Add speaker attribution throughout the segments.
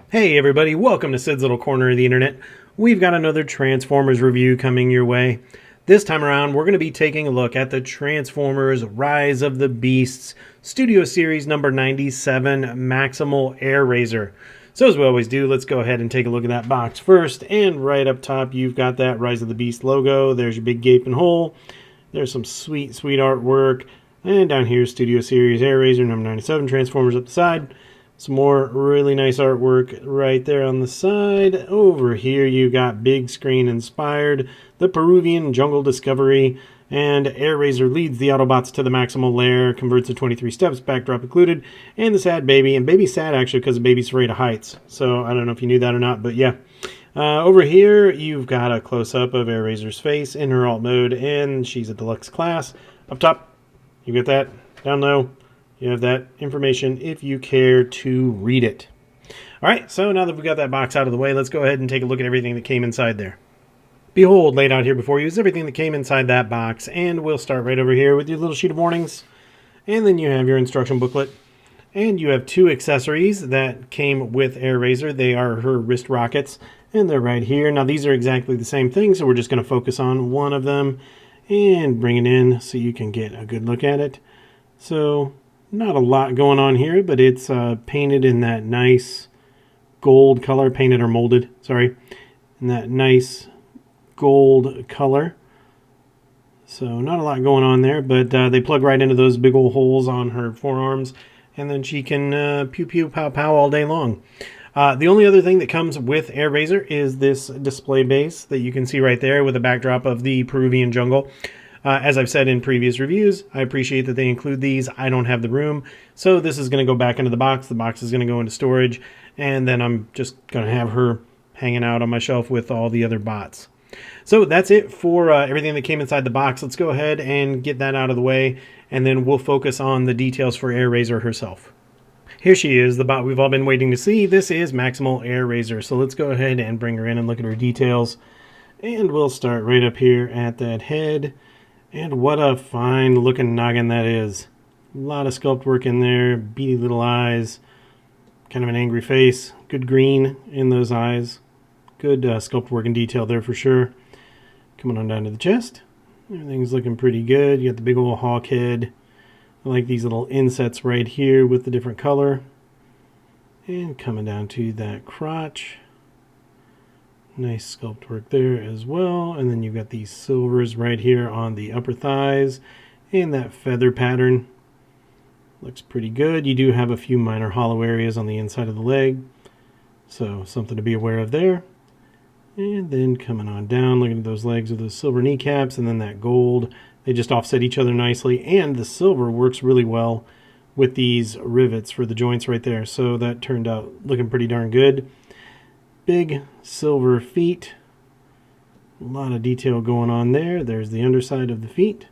Speaker 1: Hey everybody, welcome to Sid's Little Corner of the Internet. We've got another Transformers review coming your way. This time around, we're going to be taking a look at the Transformers Rise of the Beasts Studio Series number 97 Maximal Airazor. So as we always do, let's go ahead and take a look at that box first. And right up top, you've got that Rise of the Beast logo. There's your big gaping hole. There's some sweet, sweet artwork. And down here, Studio Series Airazor number 97, Transformers up the side. Some more really nice artwork right there on the side. Over here you got big screen inspired, the Peruvian Jungle Discovery, and Airazor leads the Autobots to the Maximal Lair, converts to 23 steps, backdrop included, and the sad baby. And baby's sad actually because the baby's afraid of heights. So I don't know if you knew that or not, but yeah. Over here you've got a close-up of Airazor's face in her alt mode, and she's a deluxe class. Up top, you get that. Down low, you have that information if you care to read it. All right, so now that we've got that box out of the way, let's go ahead and take a look at everything that came inside there. Behold, laid out here before you is everything that came inside that box, and we'll start right over here with your little sheet of warnings. And then you have your instruction booklet. And you have two accessories that came with Airazor. They are her wrist rockets, and they're right here. Now, these are exactly the same thing, so we're just going to focus on one of them and bring it in so you can get a good look at it. So not a lot going on here, but it's painted in that nice gold color, painted or molded, sorry, in that nice gold color. So not a lot going on there, but they plug right into those big old holes on her forearms, and then she can pew pew pow pow all day long. The only other thing that comes with Airazor is this display base that you can see right there with a backdrop of the Peruvian jungle. As I've said in previous reviews, I appreciate that they include these. I don't have the room, so this is going to go back into the box. The box is going to go into storage, and then I'm just going to have her hanging out on my shelf with all the other bots. So that's it for everything that came inside the box. Let's go ahead and get that out of the way, and then we'll focus on the details for Airazor herself. Here she is, the bot we've all been waiting to see. This is Maximal Airazor. So let's go ahead and bring her in and look at her details. And we'll start right up here at that head. And what a fine looking noggin that is. A lot of sculpt work in there, beady little eyes, kind of an angry face, good green in those eyes. Good sculpt work and detail there for sure. Coming on down to the chest. Everything's looking pretty good. You got the big old hawk head. I like these little insets right here with the different color. And coming down to that crotch. Nice sculpt work there as well. And then you've got these silvers right here on the upper thighs. And that feather pattern looks pretty good. You do have a few minor hollow areas on the inside of the leg. So something to be aware of there. And then coming on down, looking at those legs with those silver kneecaps and then that gold. They just offset each other nicely. And the silver works really well with these rivets for the joints right there. So that turned out looking pretty darn good. Big silver feet. A lot of detail going on there. There's the underside of the feet.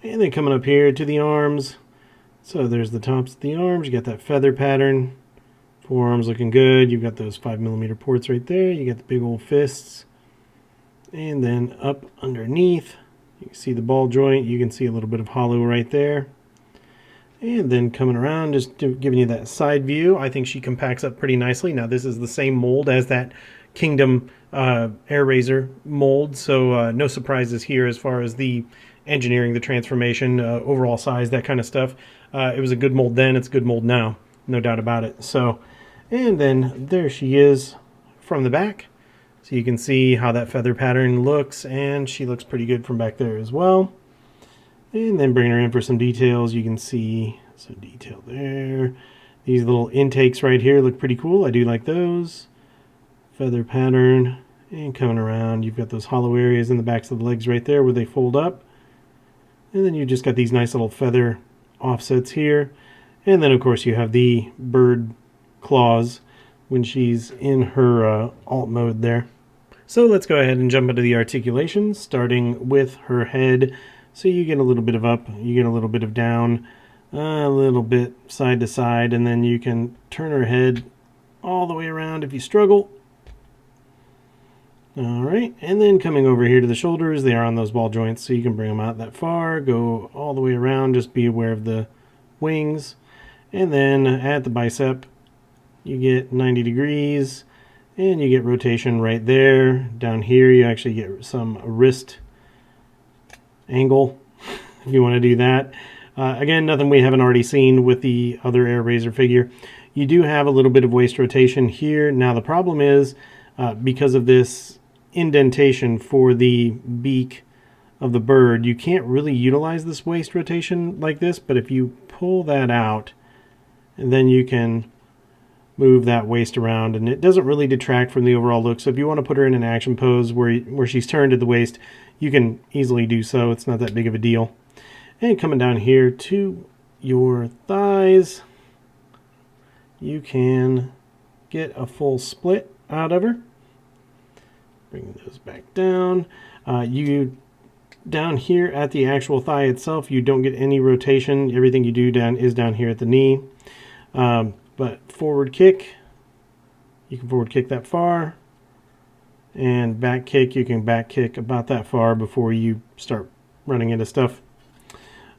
Speaker 1: And then coming up here to the arms. So there's the tops of the arms. You got that feather pattern. Forearms looking good. You've got those 5mm ports right there. You got the big old fists. And then up underneath, you can see the ball joint. You can see a little bit of hollow right there. And then coming around, just giving you that side view. I think she compacts up pretty nicely. Now this is the same mold as that Kingdom Airazor mold, so no surprises here as far as the engineering, the transformation, overall size, that kind of stuff. It was a good mold then, it's a good mold now, no doubt about it. So, and then there she is from the back. So you can see how that feather pattern looks, and she looks pretty good from back there as well. And then bringing her in for some details, you can see some detail there. These little intakes right here look pretty cool. I do like those. Feather pattern. And coming around, you've got those hollow areas in the backs of the legs right there where they fold up. And then you just got these nice little feather offsets here. And then, of course, you have the bird claws when she's in her alt mode there. So let's go ahead and jump into the articulation, starting with her head. So you get a little bit of up, you get a little bit of down, a little bit side to side, and then you can turn her head all the way around if you struggle. All right, and then coming over here to the shoulders, they are on those ball joints, so you can bring them out that far, go all the way around, just be aware of the wings. And then at the bicep, you get 90 degrees, and you get rotation right there. Down here, you actually get some wrist angle, if you want to do that. Again, nothing we haven't already seen with the other Airazor figure. You do have a little bit of waist rotation here. Now the problem is, because of this indentation for the beak of the bird, you can't really utilize this waist rotation like this, but if you pull that out, and then you can move that waist around, and it doesn't really detract from the overall look. So if you want to put her in an action pose where she's turned at the waist, you can easily do so. It's not that big of a deal. And coming down here to your thighs, you can get a full split out of her. Bring those back down. Down here at the actual thigh itself, you don't get any rotation. Everything you do is down here at the knee. But forward kick, you can forward kick that far. And back kick, you can back kick about that far before you start running into stuff.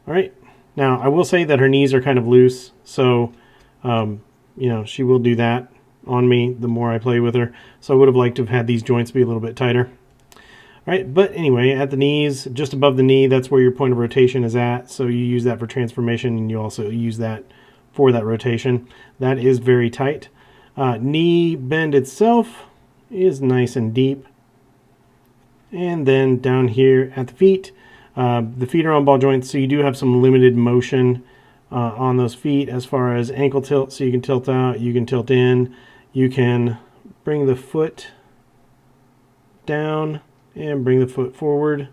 Speaker 1: All right. Now, I will say that her knees are kind of loose. So, you know, she will do that on me the more I play with her. So I would have liked to have had these joints be a little bit tighter. All right, but anyway, at the knees, just above the knee, that's where your point of rotation is at. So you use that for transformation, and you also use that for that rotation. That is very tight. Knee bend itself is nice and deep. And then down here at the feet are on ball joints, so you do have some limited motion on those feet as far as ankle tilt. So you can tilt out, you can tilt in, you can bring the foot down and bring the foot forward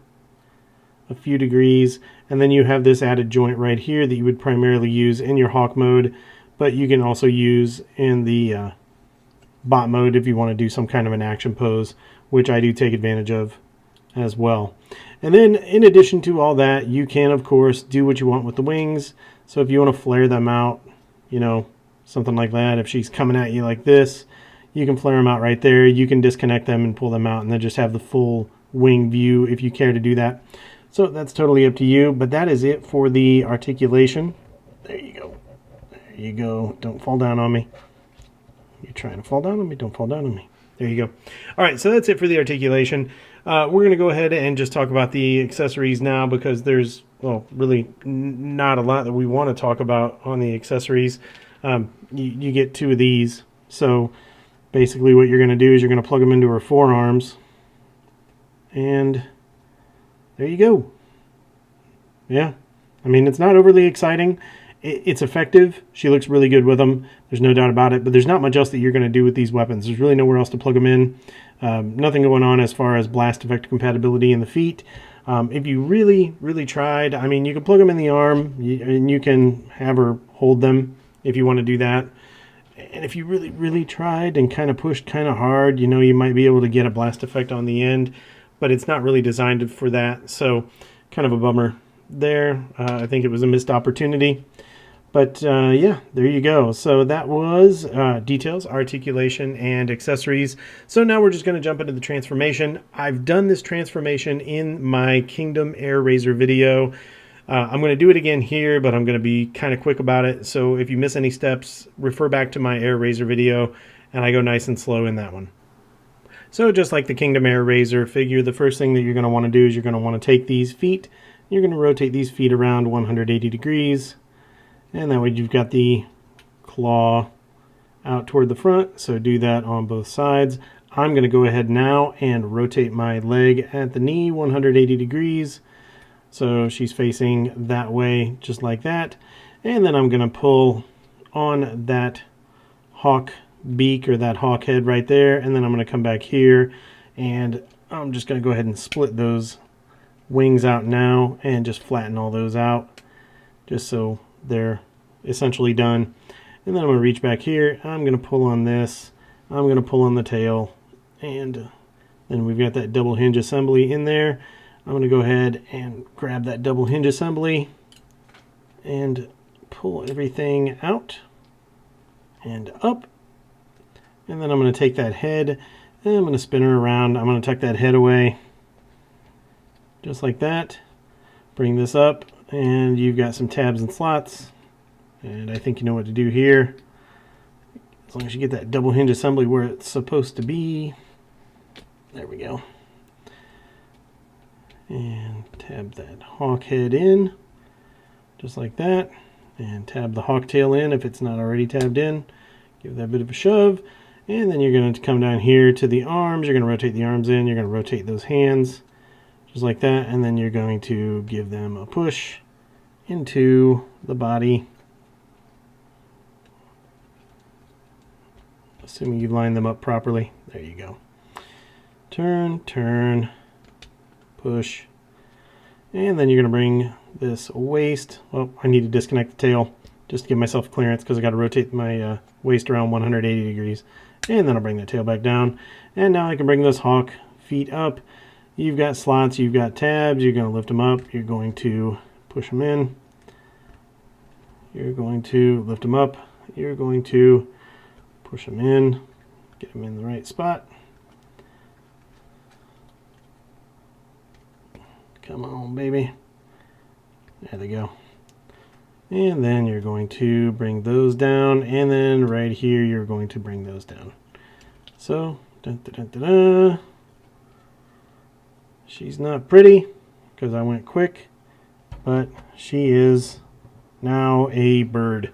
Speaker 1: a few degrees, and then you have this added joint right here that you would primarily use in your hawk mode, but you can also use in the bot mode if you want to do some kind of an action pose, which I do take advantage of as well. And then in addition to all that, you can of course do what you want with the wings. So if you want to flare them out, you know, something like that, if she's coming at you like this, you can flare them out right there. You can disconnect them and pull them out and then just have the full wing view if you care to do that. So that's totally up to you, but that is it for the articulation. There you go. There you go. Don't fall down on me. You're trying to fall down on me. Don't fall down on me. There you go. All right, so that's it for the articulation. We're going to go ahead and just talk about the accessories now, because there's, well, really not a lot that we want to talk about on the accessories. You get two of these. So basically what you're going to do is you're going to plug them into her forearms. And there you go. Yeah. I mean, it's not overly exciting. It's effective. She looks really good with them. There's no doubt about it. But there's not much else that you're going to do with these weapons. There's really nowhere else to plug them in. Nothing going on as far as blast effect compatibility in the feet. If you really, really tried, I mean, you can plug them in the arm, and you can have her hold them if you want to do that. And if you really, really tried and kind of pushed kind of hard, you know, you might be able to get a blast effect on the end. But it's not really designed for that. So kind of a bummer there. I think it was a missed opportunity. But yeah, there you go. So that was details, articulation, and accessories. So now we're just going to jump into the transformation. I've done this transformation in my Kingdom Airazor video. I'm going to do it again here, but I'm going to be kind of quick about it. So if you miss any steps, refer back to my Airazor video, and I go nice and slow in that one. So just like the Kingdom Airazor figure, the first thing that you're going to want to do is you're going to want to take these feet. You're going to rotate these feet around 180 degrees. And that way you've got the claw out toward the front. So do that on both sides. I'm going to go ahead now and rotate my leg at the knee 180 degrees. So she's facing that way, just like that. And then I'm going to pull on that hawk beak or that hawk head right there, and then I'm going to come back here and I'm just going to go ahead and split those wings out now and just flatten all those out just so they're essentially done. And then I'm going to reach back here, I'm going to pull on this, I'm going to pull on the tail, and then we've got that double hinge assembly in there. I'm going to go ahead and grab that double hinge assembly and pull everything out and up. And then I'm going to take that head and I'm going to spin her around. I'm going to tuck that head away just like that. Bring this up and you've got some tabs and slots And I think you know what to do here. As long as you get that double hinge assembly where it's supposed to be. There we go. And tab that hawk head in, just like that. And tab the hawk tail in if it's not already tabbed in. Give that a bit of a shove. And then you're going to come down here to the arms. You're going to rotate the arms in. You're going to rotate those hands, just like that. And then you're going to give them a push into the body. Assuming you've lined them up properly. There you go. Turn, turn, push. And then you're going to bring this waist. Well, I need to disconnect the tail just to give myself clearance because I got to rotate my waist around 180 degrees. And then I'll bring that tail back down. And now I can bring those hawk feet up. You've got slots, you've got tabs. You're going to lift them up. You're going to push them in. You're going to lift them up. You're going to push them in, get them in the right spot. Come on, baby. There they go. And then you're going to bring those down, and then right here you're going to bring those down. So, dun, dun, dun, dun, dun. She's not pretty because I went quick, but she is now a bird.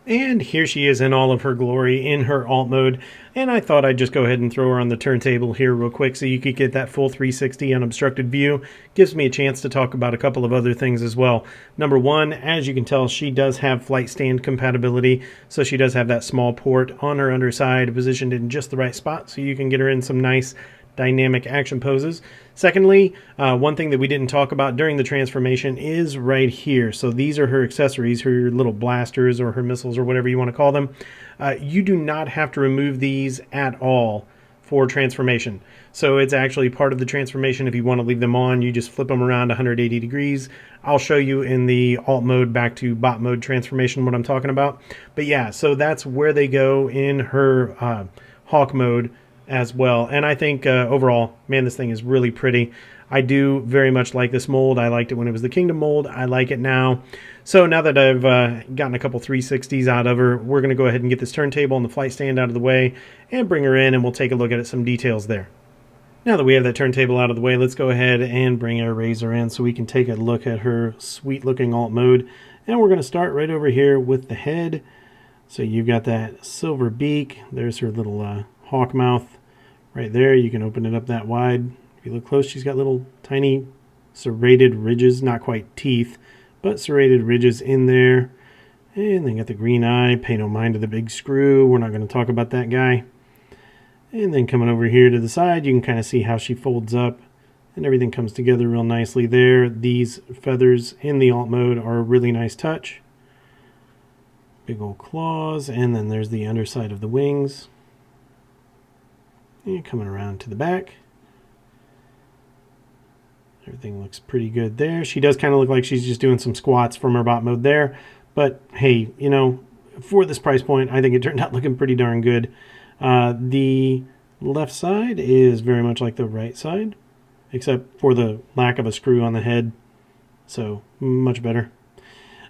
Speaker 1: And here she is in all of her glory in her alt mode. And I thought I'd just go ahead and throw her on the turntable here real quick so you could get that full 360 unobstructed view. Gives me a chance to talk about a couple of other things as well. Number one, as you can tell, she does have flight stand compatibility. So she does have that small port on her underside positioned in just the right spot so you can get her in some nice dynamic action poses. Secondly, one thing that we didn't talk about during the transformation is right here. So these are her accessories, her little blasters or her missiles or whatever you want to call them. You do not have to remove these at all for transformation. So it's actually part of the transformation. If you want to leave them on, you just flip them around 180 degrees. I'll show you in the alt mode back to bot mode transformation what I'm talking about. But yeah, so that's where they go in her hawk mode as well. And I think overall, man, this thing is really pretty. I do very much like this mold. I liked it when it was the Kingdom mold. I like it now. So now that I've gotten a couple 360s out of her, we're going to go ahead and get this turntable and the flight stand out of the way and bring her in, and we'll take a look at some details there. Now that we have that turntable out of the way, let's go ahead and bring our Razor in so we can take a look at her sweet looking alt mode. And we're going to start right over here with the head. So you've got that silver beak. There's her little hawk mouth right there. You can open it up that wide. If you look close, she's got little tiny serrated ridges, not quite teeth, but serrated ridges in there. And then got the green eye. Pay no mind to the big screw. We're not going to talk about that guy. And then coming over here to the side, you can kind of see how she folds up and everything comes together real nicely there. These feathers in the alt mode are a really nice touch. Big old claws, and then there's the underside of the wings. And coming around to the back. Everything looks pretty good there. She does kind of look like she's just doing some squats from her bot mode there. But hey, you know, for this price point, I think it turned out looking pretty darn good. The left side is very much like the right side, except for the lack of a screw on the head. So much better.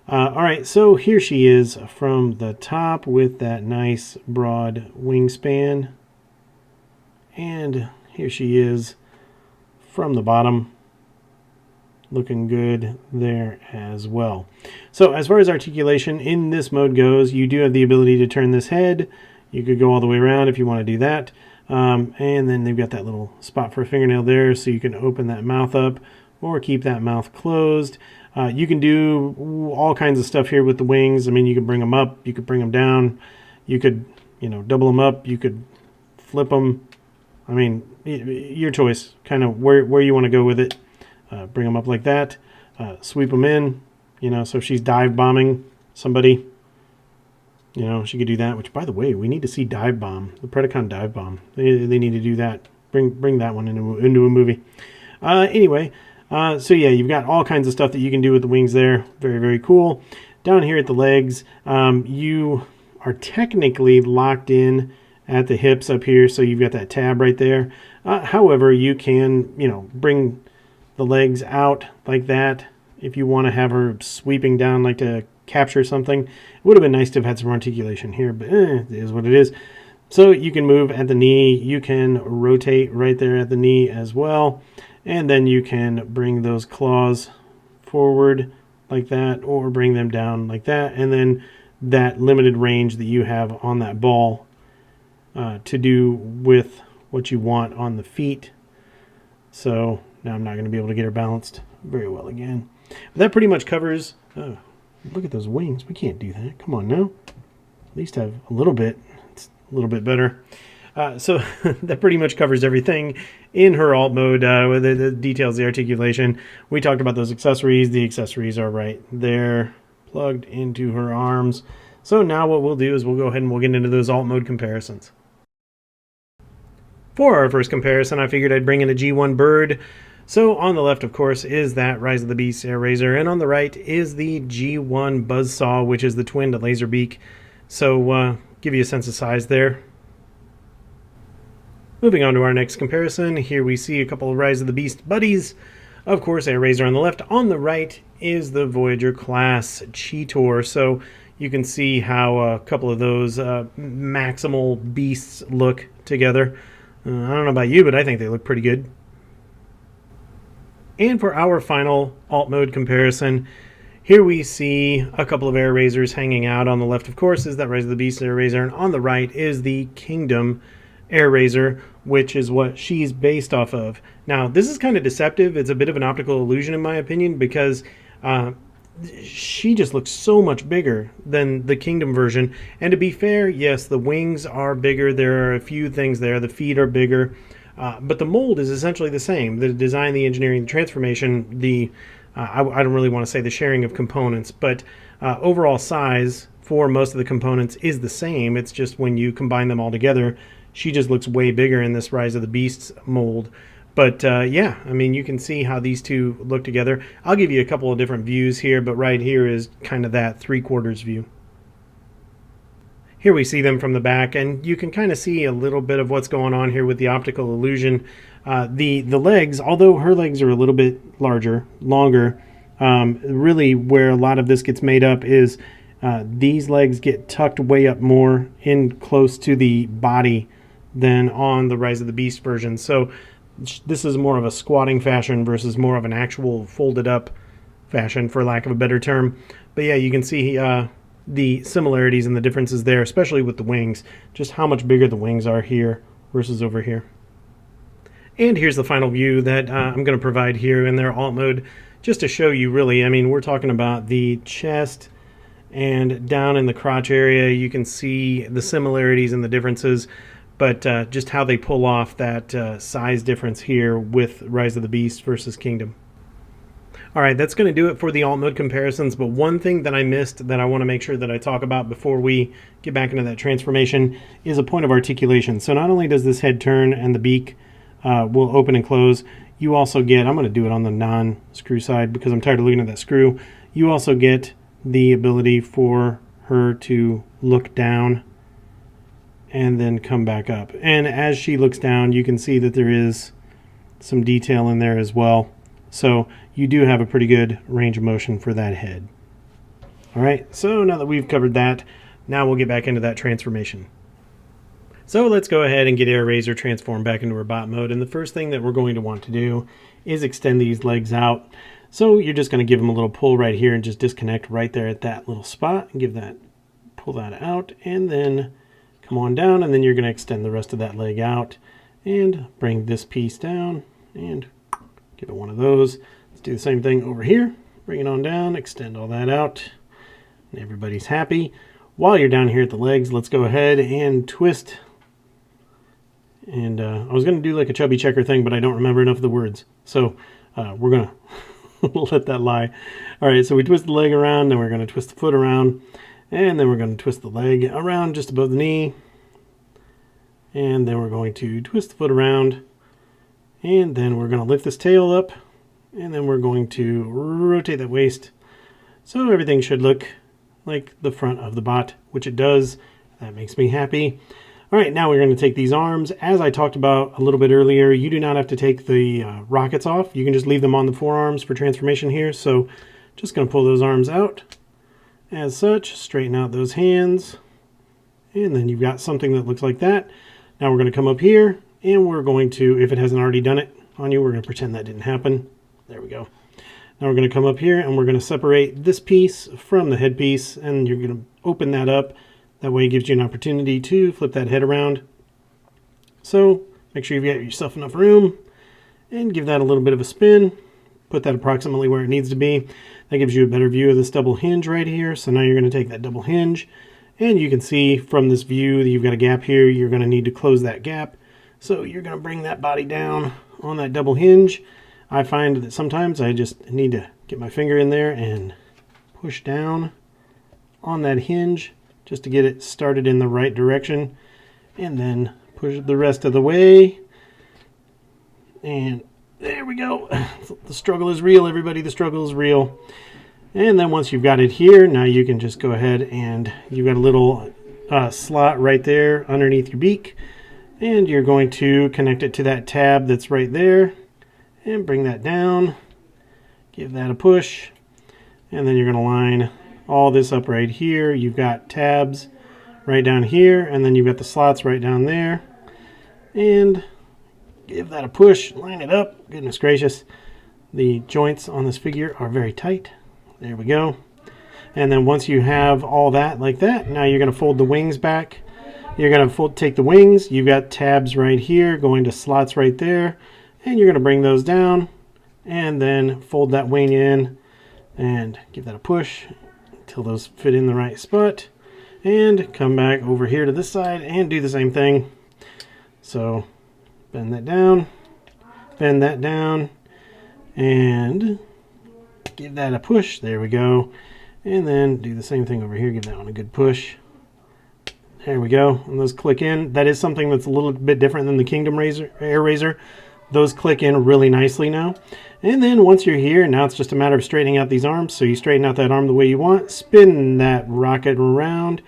Speaker 1: Alright, so here she is from the top with that nice broad wingspan. And here she is from the bottom, looking good there as well. So as far as articulation in this mode goes, you do have the ability to turn this head. You could go all the way around if you want to do that. And then they've got that little spot for a fingernail there, so you can open that mouth up or keep that mouth closed. You can do all kinds of stuff here with the wings. I mean, you could bring them up, you could bring them down, you could, you know, double them up, you could flip them. I mean, your choice, kind of where you want to go with it. Bring them up like that, sweep them in, you know, so if she's dive bombing somebody, you know, she could do that, which, by the way, we need to see Dive Bomb, the Predacon Dive Bomb. They need to do that. Bring that one into a movie. Anyway, so yeah, you've got all kinds of stuff that you can do with the wings there. Very, very cool. Down here at the legs, you are technically locked in at the hips up here, so you've got that tab right there. However, you can, you know, bring the legs out like that if you want to have her sweeping down like to capture something. It would have been nice to have had some articulation here, but it is what it is. So you can move at the knee, you can rotate right there at the knee as well, and then you can bring those claws forward like that, or bring them down like that, and then that limited range that you have on that ball to do with what you want on the feet. So now I'm not going to be able to get her balanced very well again. But that pretty much covers... Oh, look at those wings. We can't do that. Come on now. At least have a little bit. It's a little bit better. So that pretty much covers everything in her alt mode with the details, the articulation. We talked about those accessories. The accessories are right there, plugged into her arms. So now what we'll do is we'll go ahead and we'll get into those alt mode comparisons. For our first comparison, I figured I'd bring in a G1 bird. So on the left, of course, is that Rise of the Beasts Airazor, and on the right is the G1 Buzzsaw, which is the twin to Laserbeak. So give you a sense of size there. Moving on to our next comparison, here we see a couple of Rise of the Beast buddies. Of course, Airazor on the left. On the right is the Voyager class Cheetor. So you can see how a couple of those maximal beasts look together. I don't know about you, but I think they look pretty good. And for our final alt mode comparison, here we see a couple of Airazors hanging out. On the left, of course, is that Rise of the Beast Airazor, and on the right is the Kingdom Airazor, which is what she's based off of. Now, this is kind of deceptive. It's a bit of an optical illusion, in my opinion, because she just looks so much bigger than the Kingdom version. And to be fair, yes, the wings are bigger. There are a few things there. The feet are bigger. But the mold is essentially the same. The design, the engineering, the transformation, I don't really want to say the sharing of components, but overall size for most of the components is the same. It's just when you combine them all together, she just looks way bigger in this Rise of the Beasts mold. But yeah, I mean, you can see how these two look together. I'll give you a couple of different views here, but right here is kind of that 3/4 view. Here we see them from the back, and you can kind of see a little bit of what's going on here with the optical illusion. The legs, although her legs are a little bit longer, really where a lot of this gets made up is these legs get tucked way up more in close to the body than on the Rise of the Beast version. So this is more of a squatting fashion versus more of an actual folded up fashion, for lack of a better term. But yeah, you can see the similarities and the differences there, especially with the wings, just how much bigger the wings are here versus over here. And here's the final view that I'm going to provide here in their alt mode, just to show you really, I mean, we're talking about the chest and down in the crotch area. You can see the similarities and the differences, but just how they pull off that size difference here with Rise of the Beast versus Kingdom. Alright, that's going to do it for the alt mode comparisons, but one thing that I missed that I want to make sure that I talk about before we get back into that transformation is a point of articulation. So not only does this head turn and the beak will open and close, you also get, I'm going to do it on the non-screw side because I'm tired of looking at that screw, you also get the ability for her to look down and then come back up. And as she looks down, you can see that there is some detail in there as well. So you do have a pretty good range of motion for that head. Alright, so now that we've covered that, now we'll get back into that transformation. So let's go ahead and get Airazor transformed back into her bot mode, and the first thing that we're going to want to do is extend these legs out. So you're just going to give them a little pull right here and just disconnect right there at that little spot and pull that out, and then come on down, and then you're going to extend the rest of that leg out and bring this piece down and give it one of those. Let's do the same thing over here. Bring it on down, extend all that out, and everybody's happy. While you're down here at the legs, let's go ahead and twist. And I was going to do like a chubby checker thing, but I don't remember enough of the words. So we're going to let that lie. All right, so we twist the leg around, then we're going to twist the foot around, and then we're going to twist the leg around just above the knee. And then we're going to twist the foot around, and then we're going to lift this tail up, and then we're going to rotate that waist. So everything should look like the front of the bot, which it does. That makes me happy. All right, now we're going to take these arms. As I talked about a little bit earlier, you do not have to take the rockets off. You can just leave them on the forearms for transformation here. So Just going to pull those arms out as such, straighten out those hands, and then you've got something that looks like that. Now we're going to come up here, and we're going to, if it hasn't already done it on you, we're going to pretend that didn't happen. There we go. Now we're going to come up here, and we're going to separate this piece from the headpiece, and you're going to open that up. That way it gives you an opportunity to flip that head around. So make sure you've got yourself enough room, and give that a little bit of a spin. Put that approximately where it needs to be. That gives you a better view of this double hinge right here. So now you're going to take that double hinge, and you can see from this view that you've got a gap here. You're going to need to close that gap. So you're going to bring that body down on that double hinge. I find that sometimes I just need to get my finger in there and push down on that hinge just to get it started in the right direction, and then push it the rest of the way. And there we go. The struggle is real, everybody. The struggle is real. And then once you've got it here, now you can just go ahead and you've got a little slot right there underneath your beak. And you're going to connect it to that tab that's right there. And bring that down. Give that a push. And then you're going to line all this up right here. You've got tabs right down here. And then you've got the slots right down there. And give that a push, line it up. Goodness gracious. The joints on this figure are very tight. There we go. And then once you have all that like that, now you're going to fold the wings back. You're going to take the wings. You've got tabs right here going to slots right there. And you're going to bring those down and then fold that wing in and give that a push until those fit in the right spot. And come back over here to this side and do the same thing. So bend that down, and give that a push. There we go. And then do the same thing over here. Give that one a good push. There we go. And those click in. That is something that's a little bit different than the Kingdom Airazor. Those click in really nicely now. And then once you're here, now it's just a matter of straightening out these arms. So you straighten out that arm the way you want. Spin that rocket around.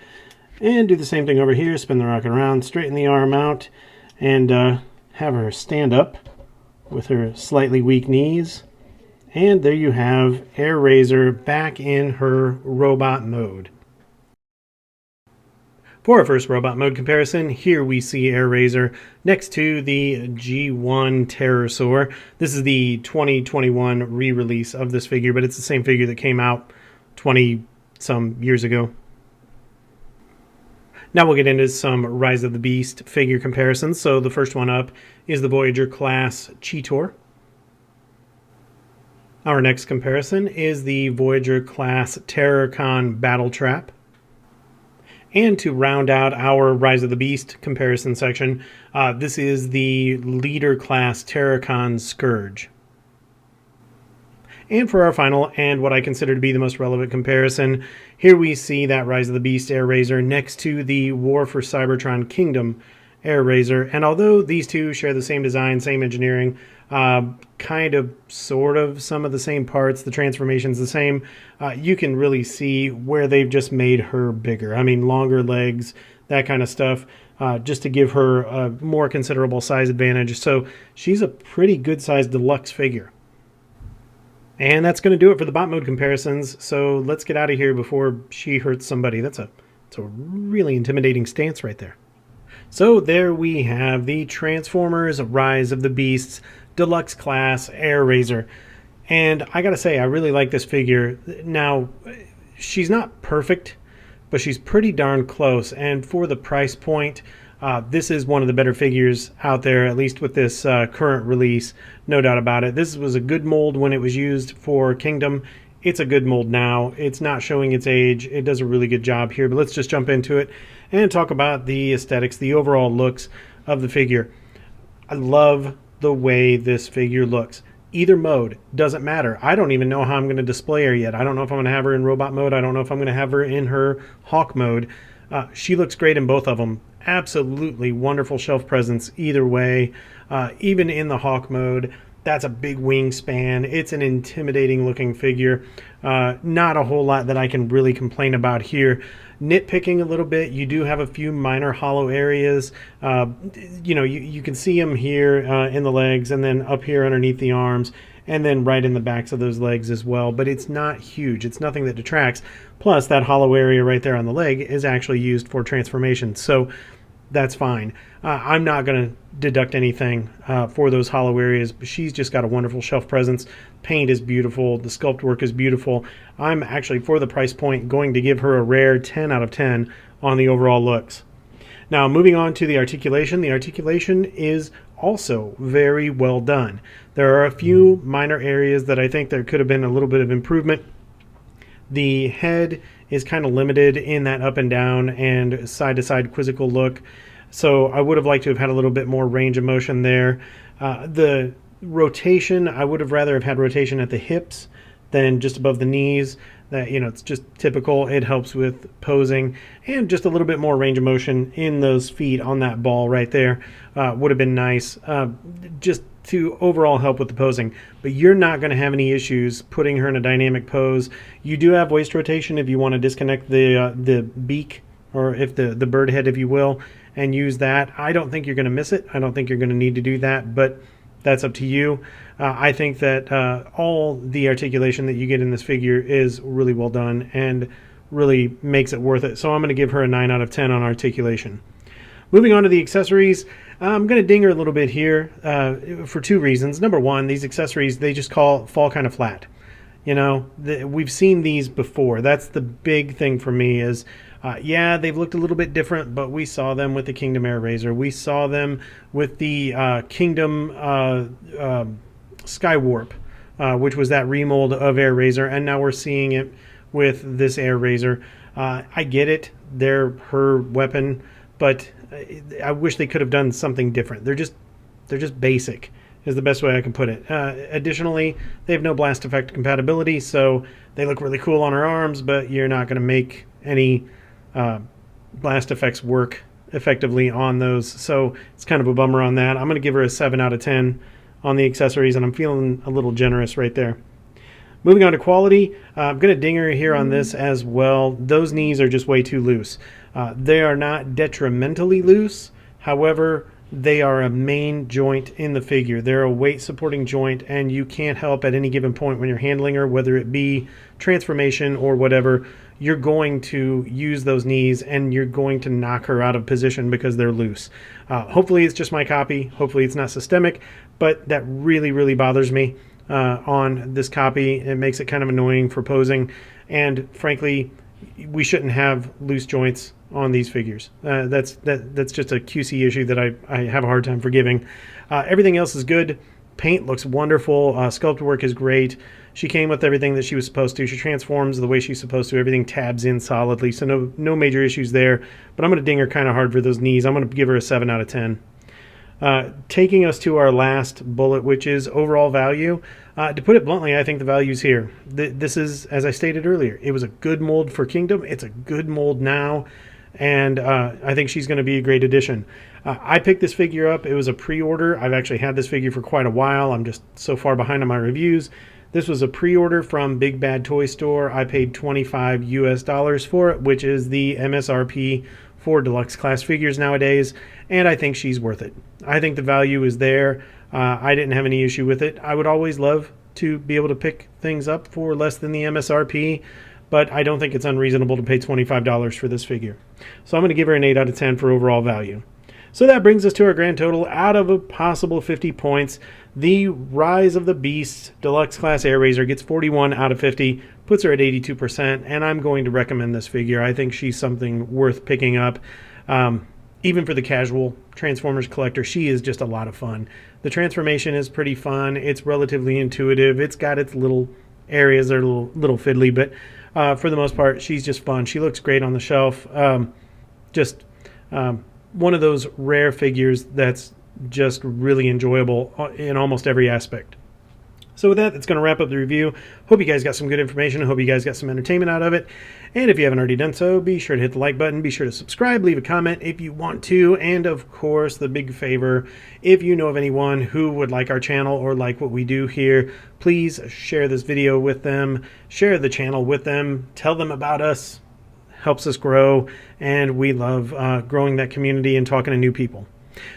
Speaker 1: And do the same thing over here. Spin the rocket around. Straighten the arm out. And have her stand up with her slightly weak knees. And there you have Airazor back in her robot mode. For our first robot mode comparison, here we see Airazor next to the G1 Terrorsaur. This is the 2021 re-release of this figure, but it's the same figure that came out 20-some years ago. Now we'll get into some Rise of the Beast figure comparisons. So the first one up is the Voyager class Cheetor. Our next comparison is the Voyager class Terrorcon Battle Trap. And to round out our Rise of the Beast comparison section, this is the Leader class Terrorcon Scourge. And for our final, and what I consider to be the most relevant comparison, here we see that Rise of the Beast Airazor next to the War for Cybertron Kingdom Airazor. And although these two share the same design, same engineering, kind of, sort of, some of the same parts, the transformation's the same, you can really see where they've just made her bigger. I mean, longer legs, that kind of stuff, just to give her a more considerable size advantage. So she's a pretty good-sized deluxe figure. And that's going to do it for the bot mode comparisons. So let's get out of here before she hurts somebody. It's a really intimidating stance right there. So there we have the Transformers Rise of the Beasts Deluxe Class Airazor. And I gotta say, I really like this figure. Now, she's not perfect, but she's pretty darn close. And for the price point, this is one of the better figures out there, at least with this current release, no doubt about it. This was a good mold when it was used for Kingdom. It's a good mold now. It's not showing its age. It does a really good job here, but let's just jump into it and talk about the aesthetics, the overall looks of the figure. I love the way this figure looks. Either mode, doesn't matter. I don't even know how I'm going to display her yet. I don't know if I'm going to have her in robot mode. I don't know if I'm going to have her in her Hawk mode. She looks great in both of them. Absolutely wonderful shelf presence either way. Even in the Hawk mode, that's a big wingspan. It's an intimidating looking figure. Not a whole lot that I can really complain about here. Nitpicking a little bit, you do have a few minor hollow areas. You know, you can see them here in the legs and then up here underneath the arms. and then right in the backs of those legs as well. But it's not huge. It's nothing that detracts. Plus, that hollow area right there on the leg is actually used for transformation. So that's fine. I'm not going to deduct anything for those hollow areas. But she's just got a wonderful shelf presence. Paint is beautiful. The sculpt work is beautiful. I'm actually, for the price point, going to give her a rare 10 out of 10 on the overall looks. Now, moving on to the articulation. The articulation is also very well done. There are a few minor areas that I think there could have been a little bit of improvement. The head is kind of limited in that up and down and side-to-side quizzical look. So I would have liked to have had a little bit more range of motion there. The rotation, I would have rather have had rotation at the hips than just above the knees. That, you know, it's just typical. It helps with posing, and just a little bit more range of motion in those feet on that ball right there would have been nice, just to overall help with the posing. But you're not going to have any issues putting her in a dynamic pose. You do have waist rotation if you want to disconnect the beak, or if the bird head, if you will, and use that. I don't think you're going to miss it. I don't think you're going to need to do that, but that's up to you. I think that all the articulation that you get in this figure is really well done and really makes it worth it. So I'm going to give her a 9 out of 10 on articulation. Moving on to the accessories, I'm going to ding her a little bit here for two reasons. Number one, these accessories, they just fall kind of flat. You know, we've seen these before. That's the big thing for me is, yeah, they've looked a little bit different, but we saw them with the Kingdom Airazor. We saw them with the Kingdom Skywarp, which was that remold of Airazor, and now we're seeing it with this Airazor. I get it. They're her weapon, but I wish they could have done something different. They're just basic, is the best way I can put it. Additionally, they have no blast effect compatibility, so they look really cool on her arms, but you're not going to make any blast effects work effectively on those. So it's kind of a bummer on that. I'm going to give her a 7 out of 10 on the accessories, and I'm feeling a little generous right there. Moving on to quality, I'm going to ding her here on this as well. Those knees are just way too loose. They are not detrimentally loose. However, they are a main joint in the figure. They're a weight supporting joint, and you can't help at any given point when you're handling her, whether it be transformation or whatever, you're going to use those knees and you're going to knock her out of position because they're loose. Hopefully it's just my copy. Hopefully it's not systemic, but that really, really bothers me on this copy. It makes it kind of annoying for posing, and frankly, we shouldn't have loose joints on these figures. That's just a QC issue that I have a hard time forgiving. Everything else is good. Paint looks wonderful. Sculpt work is great. She came with everything that she was supposed to. She transforms the way she's supposed to. Everything tabs in solidly, so no major issues there. But I'm going to ding her kind of hard for those knees. I'm going to give her a 7 out of 10. Taking us to our last bullet, which is overall value. To put it bluntly, I think the value's here. This is, as I stated earlier, it was a good mold for Kingdom. It's a good mold now, and I think she's going to be a great addition. I picked this figure up. It was a pre-order. I've actually had this figure for quite a while. I'm just so far behind on my reviews. This was a pre-order from Big Bad Toy Store. I paid $25 US for it, which is the MSRP for deluxe class figures nowadays, and I think she's worth it. I think the value is there. I didn't have any issue with it. I would always love to be able to pick things up for less than the MSRP, but I don't think it's unreasonable to pay $25 for this figure. So I'm going to give her an 8 out of 10 for overall value. So that brings us to our grand total. Out of a possible 50 points, the Rise of the Beast Deluxe Class Airazor gets 41 out of 50, puts her at 82%, and I'm going to recommend this figure. I think she's something worth picking up. Even for the casual Transformers collector, she is just a lot of fun. The transformation is pretty fun. It's relatively intuitive. It's got its little areas that are a little fiddly, but for the most part, she's just fun. She looks great on the shelf. One of those rare figures that's just really enjoyable in almost every aspect. So with that, that's going to wrap up the review. Hope you guys got some good information. I hope you guys got some entertainment out of it. And if you haven't already done so, be sure to hit the like button. Be sure to subscribe, leave a comment if you want to. And of course, the big favor, if you know of anyone who would like our channel or like what we do here, please share this video with them. Share the channel with them. Tell them about us. Helps us grow. And we love growing that community and talking to new people.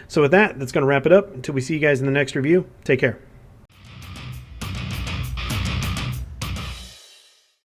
Speaker 1: So with that, that's going to wrap it up. Until we see you guys in the next review, take care.